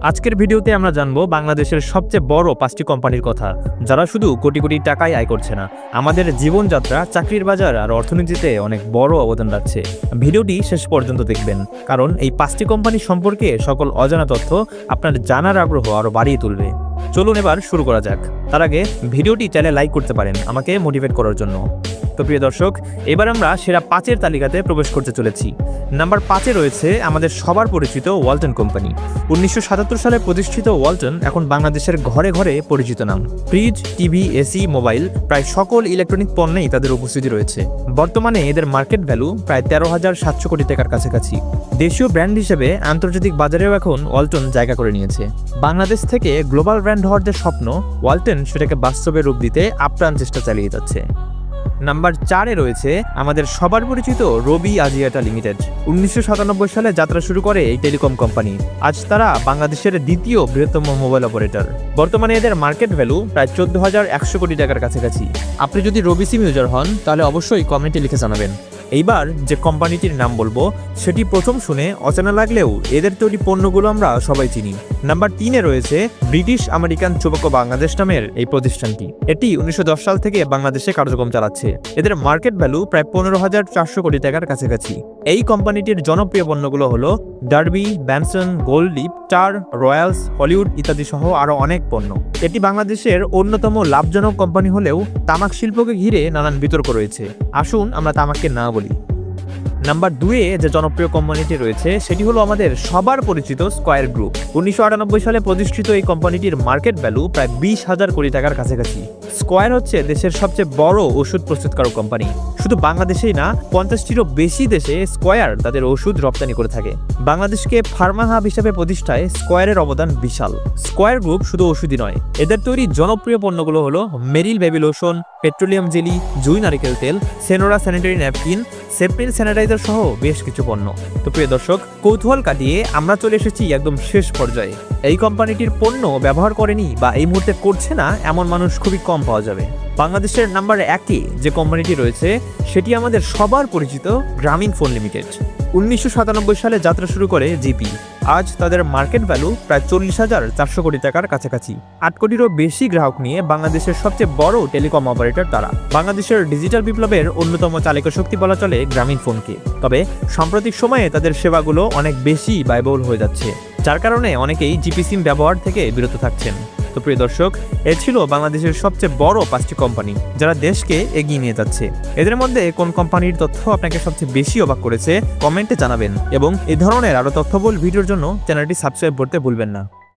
আজকের ভিডিওতে আমরা জানবো বাংলাদেশের সবচেয়ে বড় 5টি কোম্পানির কথা, যারা শুধু কোটি কোটি টাকায় আয় করছে না, আমাদের জীবনযাত্রা, চাকরির বাজার আর অর্থনীতিতে অনেক বড় অবদান রাখছে। ভিডিওটি শেষ পর্যন্ত দেখবেন, কারণ এই 5টি কোম্পানি সম্পর্কে সকল অজানা তথ্য আপনার জানার আগ্রহ আরও বাড়িয়ে তুলবে। চলুন এবার শুরু করা যাক। তার আগে ভিডিওটি চাইলে লাইক করতে পারেন আমাকে মোটিভেট করার জন্য। তো প্রিয় দর্শক, এবার আমরা সেরা 5-এর তালিকাতে প্রবেশ করতে চলেছি। নাম্বার 5-এ রয়েছে আমাদের সবার পরিচিত ওয়ালটন কোম্পানি। 1977 সালে প্রতিষ্ঠিত ওয়ালটন এখন বাংলাদেশের ঘরে ঘরে পরিচিত নাম। ফ্রিজ, টিভি, এসি, মোবাইল প্রায় সকল ইলেকট্রনিক পণ্যেই তাদের উপস্থিতি রয়েছে। বর্তমানে এদের মার্কেট ভ্যালু প্রায় 13,700 কোটি টাকার কাছাকাছি। দেশীয় ব্র্যান্ড হিসেবে আন্তর্জাতিক বাজারেও এখন ওয়ালটন জায়গা করে নিয়েছে। বাংলাদেশ থেকে গ্লোবাল ব্র্যান্ড হওয়ার যে স্বপ্ন, ওয়ালটন সেটাকে বাস্তবে রূপ দিতে আপ্রাণ চেষ্টা চালিয়ে যাচ্ছে। নাম্বার 4-এ রয়েছে আমাদের সবার পরিচিত রবি আজিয়াটা লিমিটেড। 1997 সালে যাত্রা শুরু করে এই টেলিকম কোম্পানি। আজ তারা বাংলাদেশের দ্বিতীয় বৃহত্তম মোবাইল অপারেটর। বর্তমানে এদের মার্কেট ভ্যালু প্রায় 14,100 কোটি টাকার কাছাকাছি। আপনি যদি রবি সিম ইউজার হন তাহলে অবশ্যই কমেন্টে লিখে জানাবেন। এইবার যে কোম্পানিটির নাম বলবো সেটি প্রথম শুনে অচেনা লাগলেও এদের তৈরি পণ্যগুলো আমরা সবাই চিনি। নাম্বার 3-এ রয়েছে ব্রিটিশ আমেরিকান টোবাকো বাংলাদেশ নামের এই প্রতিষ্ঠানটি। এটি 1910 সাল থেকে বাংলাদেশে কার্যক্রম চালাচ্ছে। এদের মার্কেট ভ্যালু প্রায় 15,400 কোটি টাকার কাছাকাছি। এই কোম্পানিটির জনপ্রিয় পণ্যগুলো হলো Derby, Benson, Gold Leaf, Star, Royals, Hollywood ইত্যাদি সহ আরো অনেক পণ্য। এটি বাংলাদেশের অন্যতম লাভজনক কোম্পানি হলেও তামাক শিল্পকে ঘিরে নানান বিতর্ক রয়েছে। আসুন আমরা তামাককে না বলি। নাম্বার 2-এ যে জনপ্রিয় কোম্পানিটি রয়েছে সেটি হলো আমাদের সবার পরিচিত স্কয়ার গ্রুপ। 1998 সালে প্রতিষ্ঠিত এই কোম্পানিটির মার্কেট ভ্যালু প্রায় 20,000 কোটি টাকার কাছাকাছি। স্কয়ার হচ্ছে দেশের সবচেয়ে বড় ওষুধ প্রস্তুতকারক কোম্পানি। শুধু বাংলাদেশেই না, 50টিরও বেশি দেশে স্কয়ার তাদের ওষুধ রপ্তানি করে থাকে। বাংলাদেশকে ফার্মা হাব হিসেবে প্রতিষ্ঠায় স্কয়ারের অবদান বিশাল। স্কয়ার গ্রুপ শুধু ওষুধই নয়, এদের তৈরি জনপ্রিয় পণ্যগুলো হলো মেরিল বেবি লোশন, পেট্রোলিয়াম জেলি, জুই নারিকেল তেল, সেনোরা স্যানিটারি ন্যাপকিন, সেপ্রিন স্যানিটাইজার সহ বেশ কিছু পণ্য। তো প্রিয় দর্শক, কৌতূহল কাটিয়ে আমরা চলে এসেছি একদম শেষ পর্যায়ে। এই কোম্পানিটির পণ্য ব্যবহার করেনি বা এই মুহূর্তে করছে না এমন মানুষ খুবই কম পাওয়া যাবে। বাংলাদেশের নাম্বার 1-এ যে কোম্পানিটি রয়েছে সেটি আমাদের সবার পরিচিত গ্রামীণফোন লিমিটেড। 1997 সালে যাত্রা শুরু করে জিপি। আজ তাদের মার্কেট ভ্যালু প্রায় 40,400 কোটি টাকার কাছাকাছি। 8 কোটিরও বেশি গ্রাহক নিয়ে বাংলাদেশের সবচেয়ে বড় টেলিকম অপারেটর তারা। বাংলাদেশের ডিজিটাল বিপ্লবের অন্যতম চালিকা শক্তি বলা চলে গ্রামীণফোনকে। তবে সাম্প্রতিক সময়ে তাদের সেবাগুলো অনেক বেশি ব্যয়বহুল হয়ে যাচ্ছে, যার কারণে অনেকেই জিপি সিম ব্যবহার থেকে বিরত থাকছেন। তো প্রিয় দর্শক, এ ছিল বাংলাদেশের সবচেয়ে বড় 5টি কোম্পানি যারা দেশকে এগিয়ে নিয়ে যাচ্ছে। এদের মধ্যে কোন কোম্পানির তথ্য আপনাকে সবচেয়ে বেশি অবাক করেছে কমেন্টে জানাবেন, এবং এই ধরনের আরো তথ্যবহুল ভিডিওর জন্য চ্যানেলটি সাবস্ক্রাইব করতে ভুলবেন না।